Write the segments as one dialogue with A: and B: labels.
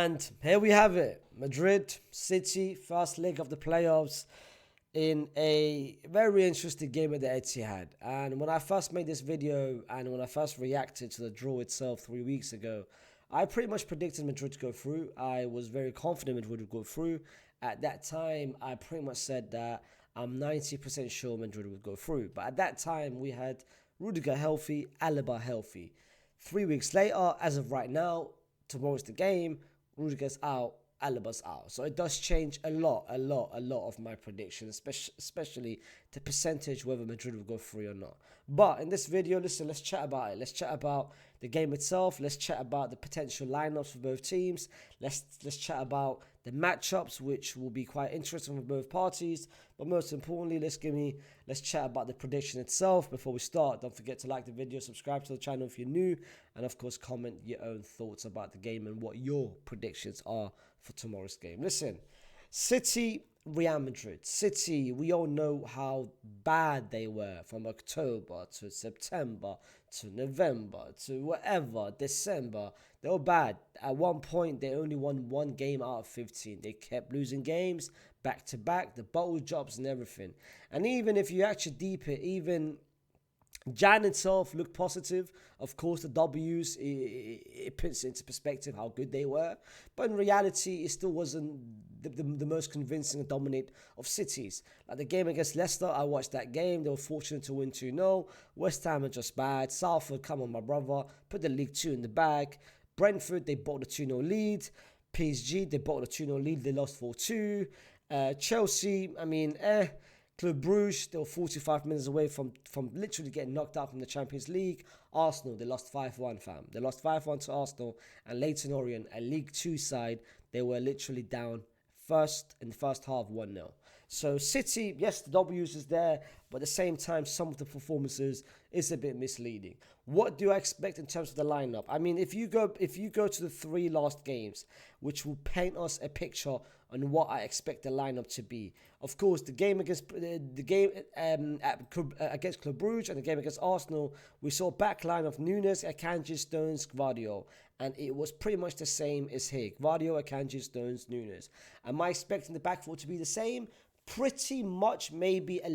A: And here we have it. Madrid, City, first leg of the playoffs in a very interesting game at the Etihad. And when I first made this video and when I first reacted to the draw itself 3 weeks ago, I pretty much predicted Madrid to go through. I was very confident Madrid would go through. At that time, I pretty much said that I'm 90% sure Madrid would go through. But at that time, we had Rudiger healthy, Alaba healthy. 3 weeks later, as of right now, tomorrow's the game, Rudiger's out, Alaba's out. So it does change a lot of my predictions, especially the percentage whether Madrid will go through or not. But in this video, listen, let's chat about it. Let's chat about the game itself. Let's chat about the potential lineups for both teams. Let's chat about the matchups, which will be quite interesting for both parties. But most importantly, let's chat about the prediction itself. Before we start, don't forget to like the video, subscribe to the channel if you're new, and of course, comment your own thoughts about the game and what your predictions are for tomorrow's game. Listen, City, Real Madrid. City, we all know how bad they were from October to September to November to whatever, December. They were bad. At one point, they only won one game out of 15. They kept losing games back to back, the bottle jobs and everything. And even if you actually deep it, even Jan itself looked positive. Of course, the W's, it puts into perspective how good they were. But in reality, it still wasn't the most convincing and dominant of cities. Like the game against Leicester, I watched that game. They were fortunate to win 2-0. West Ham are just bad. Salford, come on, my brother. Put the League 2 in the bag. Brentford, they bought the 2-0 lead. PSG, they bought the 2-0 lead. They lost 4-2. Chelsea, Club Brugge, they were 45 minutes away from literally getting knocked out from the Champions League. Arsenal, they lost 5-1, fam. They lost 5-1 to Arsenal. And Leyton Orient, a League 2 side, they were literally down in the first half 1-0. So City, yes, the W's is there, but at the same time, some of the performances is a bit misleading. What do I expect in terms of the lineup? I mean, if you go to the 3 last games, which will paint us a picture on what I expect the lineup to be. Of course, the game against against Club Brugge and the game against Arsenal, we saw a backline of Nunes, Akanji, Stones, Gvardiol. And it was pretty much the same as here. Gvardiol, Akanji, Stones, Nunes. Am I expecting the back four to be the same? Pretty much, maybe a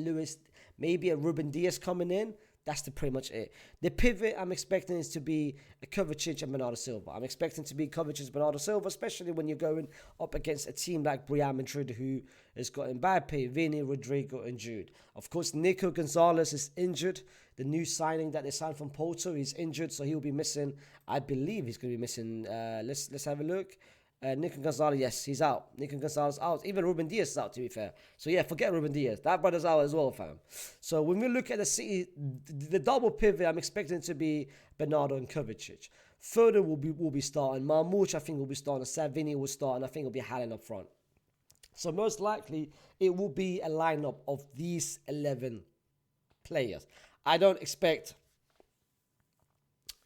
A: Ruben Diaz coming in. That's pretty much it. The pivot I'm expecting is to be a Kovacic and Bernardo Silva. I'm expecting to be Kovacic and Bernardo Silva, especially when you're going up against a team like Real Madrid, who has got Mbappe, Vini, Rodrigo, and Jude. Of course, Nico Gonzalez is injured. The new signing that they signed from Porto, he's injured, so he'll be missing. I believe he's going to be missing. Let's have a look. Nico Gonzalez, yes, he's out. Nico Gonzalez out. Even Ruben Diaz is out, to be fair. So yeah, forget Ruben Diaz. That brother's out as well, fam. So when we look at the City, the double pivot, I'm expecting to be Bernardo and Kovacic. Foden will be starting. Marmouch, I think, will be starting. Savini will start, and I think it'll be Haaland up front. So most likely, it will be a lineup of these 11 players. I don't expect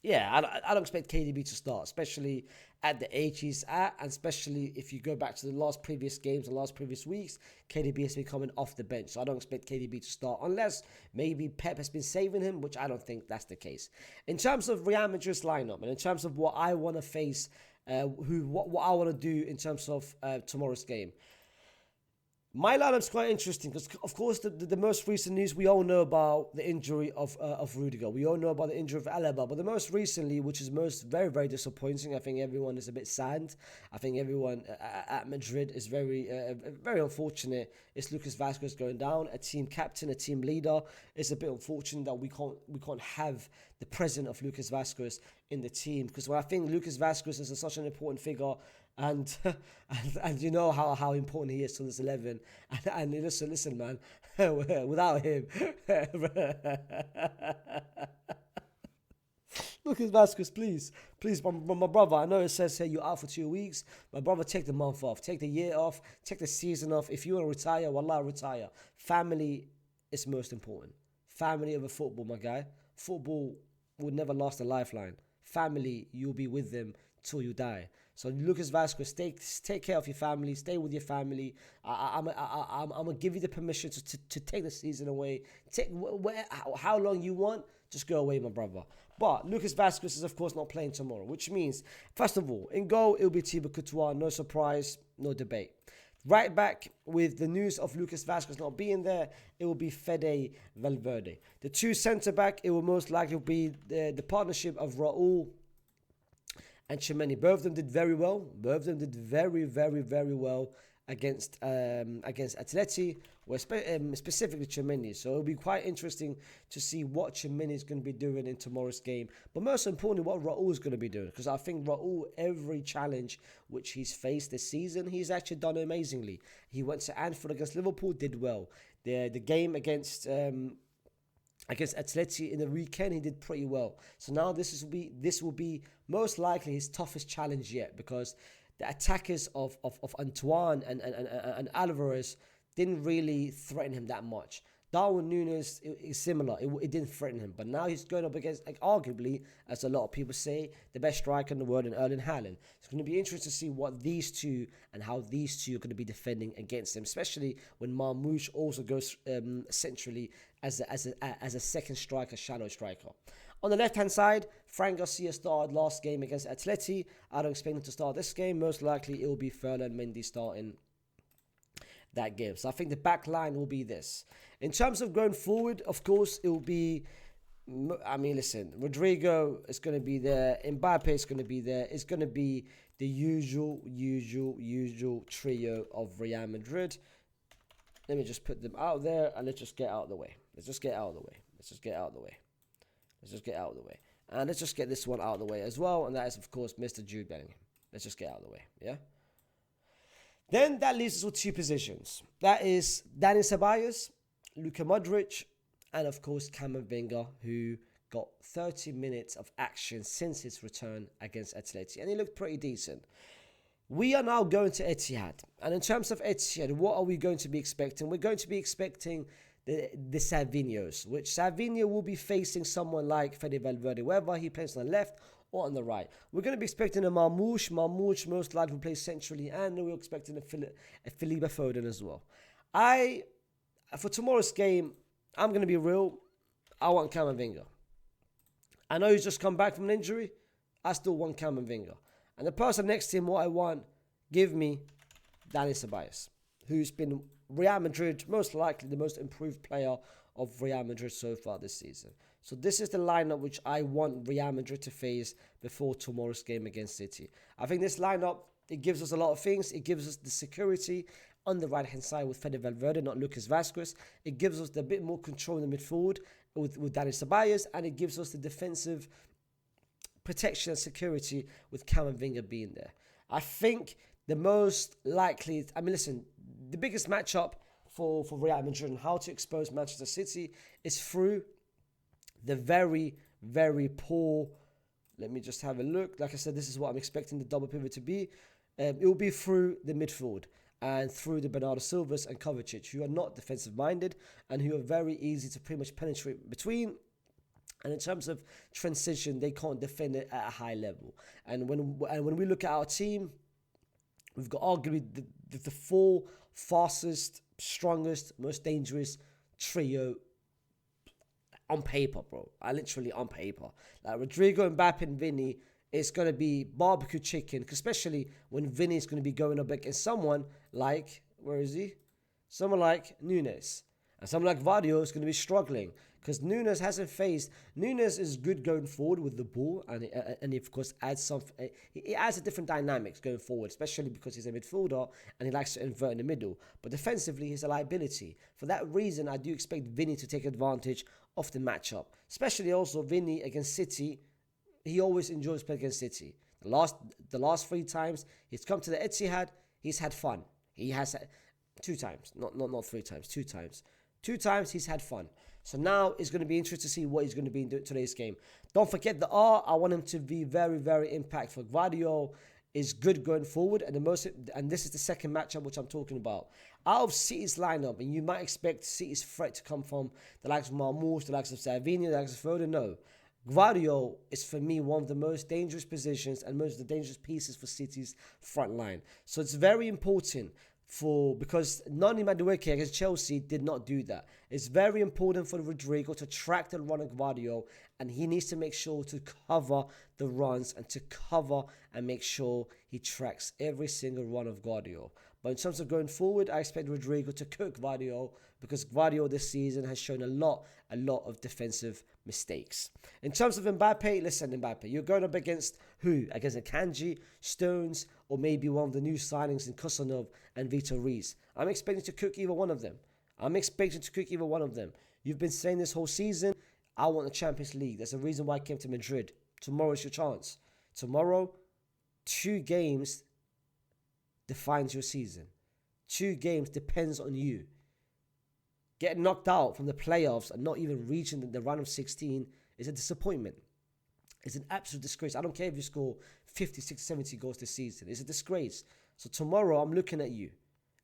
A: KDB to start, especially at the age he's at, and especially if you go back to the last previous games and last previous weeks, KDB has been coming off the bench. So I don't expect KDB to start unless maybe Pep has been saving him, which I don't think that's the case. In terms of Real Madrid's lineup and in terms of what I want to face, what I want to do in terms of tomorrow's game. My lineup's quite interesting because, of course, the most recent news, we all know about the injury of Rudiger. We all know about the injury of Alaba. But the most recently, which is very, very disappointing, I think everyone is a bit sad. I think everyone at Madrid is very unfortunate. It's Lucas Vazquez going down, a team captain, a team leader. It's a bit unfortunate that we can't have the presence of Lucas Vazquez in the team, because I think Lucas Vazquez is such an important figure. And you know how important he is to this 11. And listen, man, without him, Lucas Vasquez, please, my brother. I know it says here you're out for 2 weeks. My brother, take the month off, take the year off, take the season off. If you want to retire, wallah, retire. Family is most important. Family over football, my guy. Football will never last a lifeline. Family, you'll be with them till you die. So Lucas Vazquez, take care of your family, stay with your family. I'm gonna give you the permission to take the season away. How long you want, just go away, my brother. But Lucas Vasquez is, of course, not playing tomorrow, which means, first of all, in goal, it'll be Thibaut Courtois. No surprise, no debate. Right back, with the news of Lucas Vasquez not being there, it will be Fede Valverde. The two centre-back, it will most likely be the partnership of Raul and Tchouaméni. Both of them did very well. Both of them did very, very, very well against Atleti, specifically Tchouaméni. So it'll be quite interesting to see what Tchouaméni is going to be doing in tomorrow's game. But most importantly, what Raul is going to be doing. Because I think Raul, every challenge which he's faced this season, he's actually done amazingly. He went to Anfield against Liverpool, did well. The game against Atleti in the weekend, he did pretty well. So now this will be most likely his toughest challenge yet, because the attackers of Antoine and Alvarez didn't really threaten him that much. Darwin Núñez is similar. It didn't threaten him. But now he's going up against, arguably, as a lot of people say, the best striker in the world in Erling Haaland. It's going to be interesting to see what these two and how these two are going to be defending against him, especially when Marmoush also goes centrally as a second striker, shadow striker. On the left-hand side, Fran Garcia started last game against Atleti. I don't expect him to start this game. Most likely, it will be Ferland Mendy starting that game. So I think the back line will be this. In terms of going forward, of course, it will be, I mean, listen, Rodrigo is going to be there. Mbappe is going to be there. It's going to be the usual trio of Real Madrid. Let me just put them out there and let's just get out of the way. Let's just get out of the way. And let's just get this one out of the way as well. And that is, of course, Mr. Jude Bellingham. Let's just get out of the way. Yeah? Then that leaves us with two positions. That is Dani Ceballos, Luka Modric, and of course Camavinga, who got 30 minutes of action since his return against Atleti, and he looked pretty decent. We are now going to Etihad, and in terms of Etihad, what are we going to be expecting? We're going to be expecting the Savinhos, which Savinho will be facing someone like Fede Valverde, whether he plays on the left or on the right. We're going to be expecting a Marmoush. Marmoush most likely will play centrally, and we're expecting a Felipe Foden as well. For tomorrow's game, I'm going to be real. I want Camavinga. I know he's just come back from an injury. I still want Camavinga. And the person next to him, what I want, give me Dani Ceballos, who's been Real Madrid, most likely the most improved player of Real Madrid so far this season. So this is the lineup which I want Real Madrid to face before tomorrow's game against City. I think this lineup, it gives us a lot of things. It gives us the security on the right-hand side with Fede Valverde, not Lucas Vasquez. It gives us a bit more control in the midfield with Dani Ceballos, and it gives us the defensive protection and security with Camavinga being there. I think the most likely, the biggest matchup for Real Madrid and how to expose Manchester City is through the very, very poor, let me just have a look. Like I said, this is what I'm expecting the double pivot to be. It will be through the midfield and through the Bernardo Silvas and Kovacic, who are not defensive-minded and who are very easy to pretty much penetrate between. And in terms of transition, they can't defend it at a high level. And when we look at our team, we've got arguably the four fastest, strongest, most dangerous trio on paper, bro. Literally on paper. Like Rodrigo, Mbappe, and Vinny, it's going to be barbecue chicken, especially when Vinny is going to be going up against someone like, where is he? Someone like Núñez. And someone like Vardio is going to be struggling because Núñez hasn't faced. Núñez is good going forward with the ball, and he of course adds he adds a different dynamics going forward, especially because he's a midfielder and he likes to invert in the middle. But defensively, he's a liability. For that reason, I do expect Vinny to take advantage of the matchup, especially also Vinny against City. He always enjoys playing against City. The last 3 times he's come to the Etihad, he's had fun. He has 2 times, not 3 times, 2 times. 2 times he's had fun. So now it's going to be interesting to see what he's going to be in today's game. Don't forget the R. I want him to be very, very impactful. Gvardiol is good going forward, and this is the second matchup which I'm talking about. Out of City's lineup, and you might expect City's threat to come from the likes of Marmoush, the likes of Savinho, the likes of Foden. No. Gvardiol is, for me, one of the most dangerous positions and most of the dangerous pieces for City's front line. So it's very important because Nani Madueke against Chelsea did not do that. It's very important for Rodrigo to track the run of Gvardiol and he needs to make sure to cover the runs and to cover and make sure he tracks every single run of Guardiola. But in terms of going forward, I expect Rodrigo to cook Guardiola because Guardiola this season has shown a lot of defensive mistakes. In terms of Mbappe, listen, Mbappe, you're going up against who? Against Akanji, Stones, or maybe one of the new signings in Kosanov and Vitor Reis. I'm expecting to cook either one of them. You've been saying this whole season, I want the Champions League. That's the reason why I came to Madrid. Tomorrow's your chance. Tomorrow, 2 games defines your season. 2 games depends on you. Getting knocked out from the playoffs and not even reaching the round of 16 is a disappointment. It's an absolute disgrace. I don't care if you score 50, 60, 70 goals this season. It's a disgrace. So tomorrow, I'm looking at you.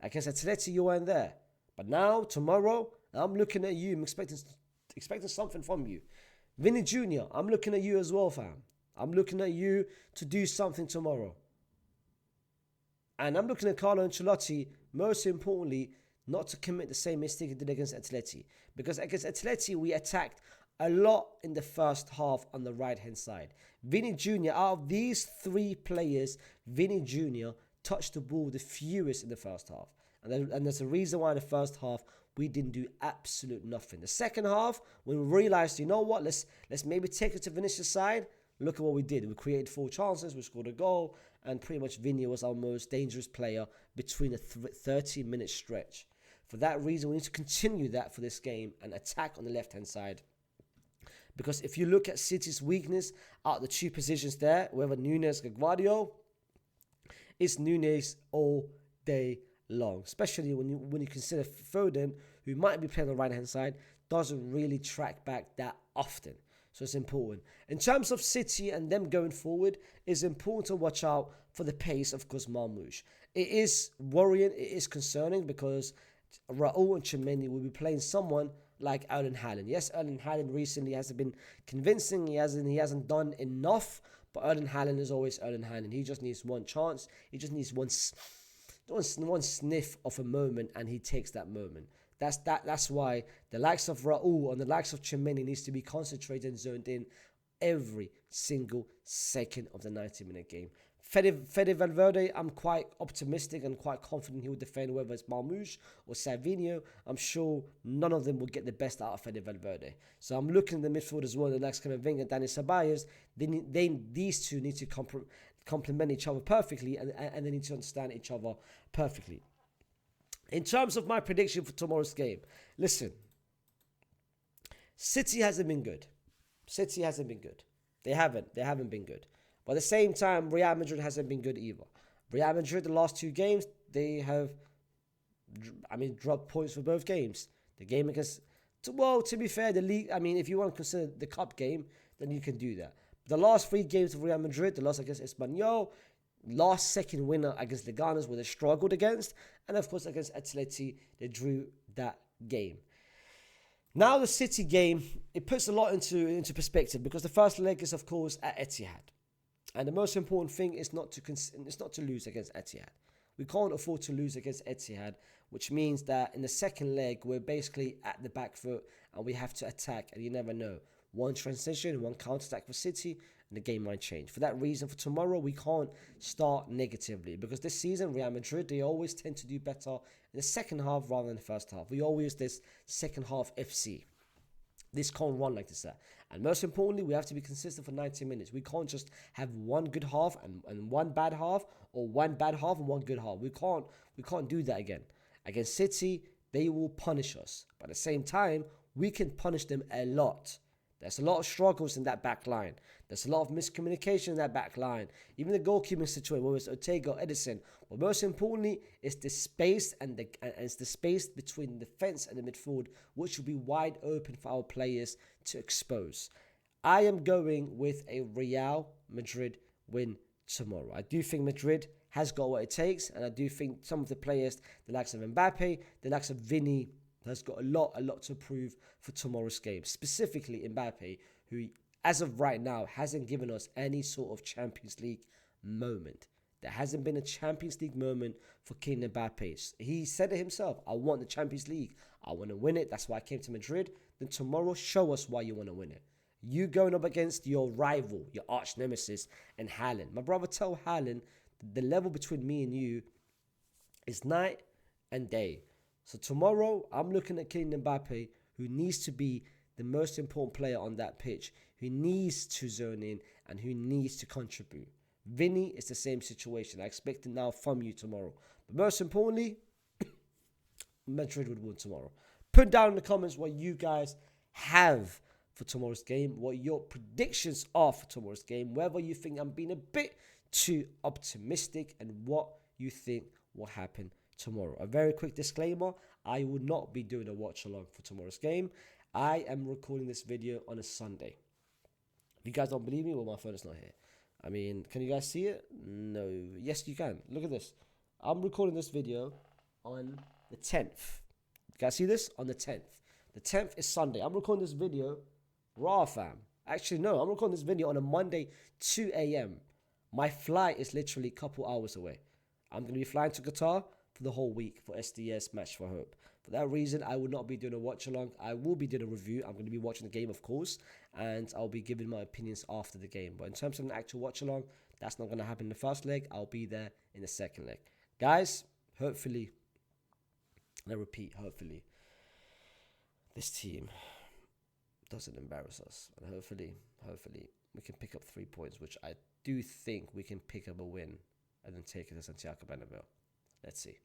A: Against Atleti, you weren't there. But now, tomorrow, I'm looking at you. I'm expecting something from you. Vinny Jr., I'm looking at you as well, fam. I'm looking at you to do something tomorrow. And I'm looking at Carlo Ancelotti, most importantly, not to commit the same mistake he did against Atleti. Because against Atleti, we attacked a lot in the first half on the right-hand side. Vinny Jr., out of these 3 players, Vinny Jr. touched the ball the fewest in the first half. And there's a reason why in the first half, we didn't do absolute nothing. The second half, when we realized, you know what, let's maybe take it to Vinicius' side. Look at what we did. We created 4 chances, we scored a goal, and pretty much Vinny was our most dangerous player between a 30-minute stretch. For that reason, we need to continue that for this game and attack on the left-hand side. Because if you look at City's weakness out of the 2 positions there, whether Nunes or Guardiola, it's Nunes all day long. Especially when you consider Foden, who might be playing on the right-hand side, doesn't really track back that often. So it's important. In terms of City and them going forward, it's important to watch out for the pace of Gus Marmoush. It is worrying, it is concerning because Raul and Tchouaméni will be playing someone like Erling Haaland. Yes, Erling Haaland recently hasn't been convincing. He hasn't done enough. But Erling Haaland is always Erling Haaland. He just needs one chance. He just needs one sniff of a moment, and he takes that moment. That's why the likes of Raul and the likes of Tchouaméni needs to be concentrated and zoned in every single second of the 90-minute game. Fede Valverde, I'm quite optimistic and quite confident he will defend, whether it's Marmoush or Savinho. I'm sure none of them will get the best out of Fede Valverde. So I'm looking at the midfield as well, the likes of Camavinga and Dani Ceballos. These 2 need to complement each other perfectly, and they need to understand each other perfectly. In terms of my prediction for tomorrow's game, listen, City hasn't been good. They haven't been good. But at the same time, Real Madrid hasn't been good either. Real Madrid, the last 2 games, they have, dropped points for both games. The game against, to be fair, the league, if you want to consider the cup game, then you can do that. The last 3 games of Real Madrid, the loss against Espanyol, last second winner against Leganes, where they struggled against, and of course against Atleti, they drew that game. Now the City game, it puts a lot into perspective because the first leg is of course at Etihad. And the most important thing is not to lose against Etihad. We can't afford to lose against Etihad, which means that in the second leg, we're basically at the back foot and we have to attack, and you never know. One transition, one counter-attack for City, and the game might change. For that reason, for tomorrow, we can't start negatively because this season, Real Madrid, they always tend to do better in the second half rather than the first half. We always this second half FC. This can't run like this. And most importantly, we have to be consistent for 90 minutes. We can't just have one good half and one bad half, or one bad half and one good half. We can't do that again. Against City, they will punish us. But at the same time, we can punish them a lot. There's a lot of struggles in that back line. There's a lot of miscommunication in that back line. Even the goalkeeping situation, whether it's Ortega or Edison. But most importantly, it's the space and it's the space between the defense and the midfield, which will be wide open for our players to expose. I am going with a Real Madrid win tomorrow. I do think Madrid has got what it takes, and I do think some of the players, the likes of Mbappe, the likes of Vinny, has got a lot to prove for tomorrow's game. Specifically Mbappe, who as of right now hasn't given us any sort of Champions League moment. There hasn't been a Champions League moment for Kylian Mbappe. He said it himself, I want the Champions League. I want to win it. That's why I came to Madrid. Then tomorrow, show us why you want to win it. You going up against your rival, your arch nemesis, and Haaland. My brother, tell Haaland the level between me and you is night and day. So tomorrow, I'm looking at Kylian Mbappe, who needs to be the most important player on that pitch, who needs to zone in and who needs to contribute. Vinny is the same situation. I expect it now from you tomorrow. But most importantly, Madrid would win tomorrow. Put down in the comments what you guys have for tomorrow's game, what your predictions are for tomorrow's game, whether you think I'm being a bit too optimistic, and what you think will happen tomorrow. A very quick disclaimer, I will not be doing a watch along for tomorrow's game. I am recording this video on a Sunday. If you guys don't believe me, well, my phone is not here. I mean, can you guys see it? No. Yes, you can. Look at this. I'm recording this video on the 10th. You guys see this? On the 10th. The 10th is Sunday. I'm recording this video raw, fam. Actually, no. I'm recording this video on a Monday, 2 a.m. My flight is literally a couple hours away. I'm going to be flying to Qatar for the whole week for SDS Match for Hope. For that reason, I will not be doing a watch along. I will be doing a review. I'm going to be watching the game, of course, and I'll be giving my opinions after the game. But in terms of an actual watch along, that's not going to happen in the first leg. I'll be there in the second leg. Guys, hopefully, and I repeat, hopefully, this team doesn't embarrass us. And hopefully, we can pick up 3 points, which I do think we can pick up a win and then take it to Santiago Bernabeu. Let's see.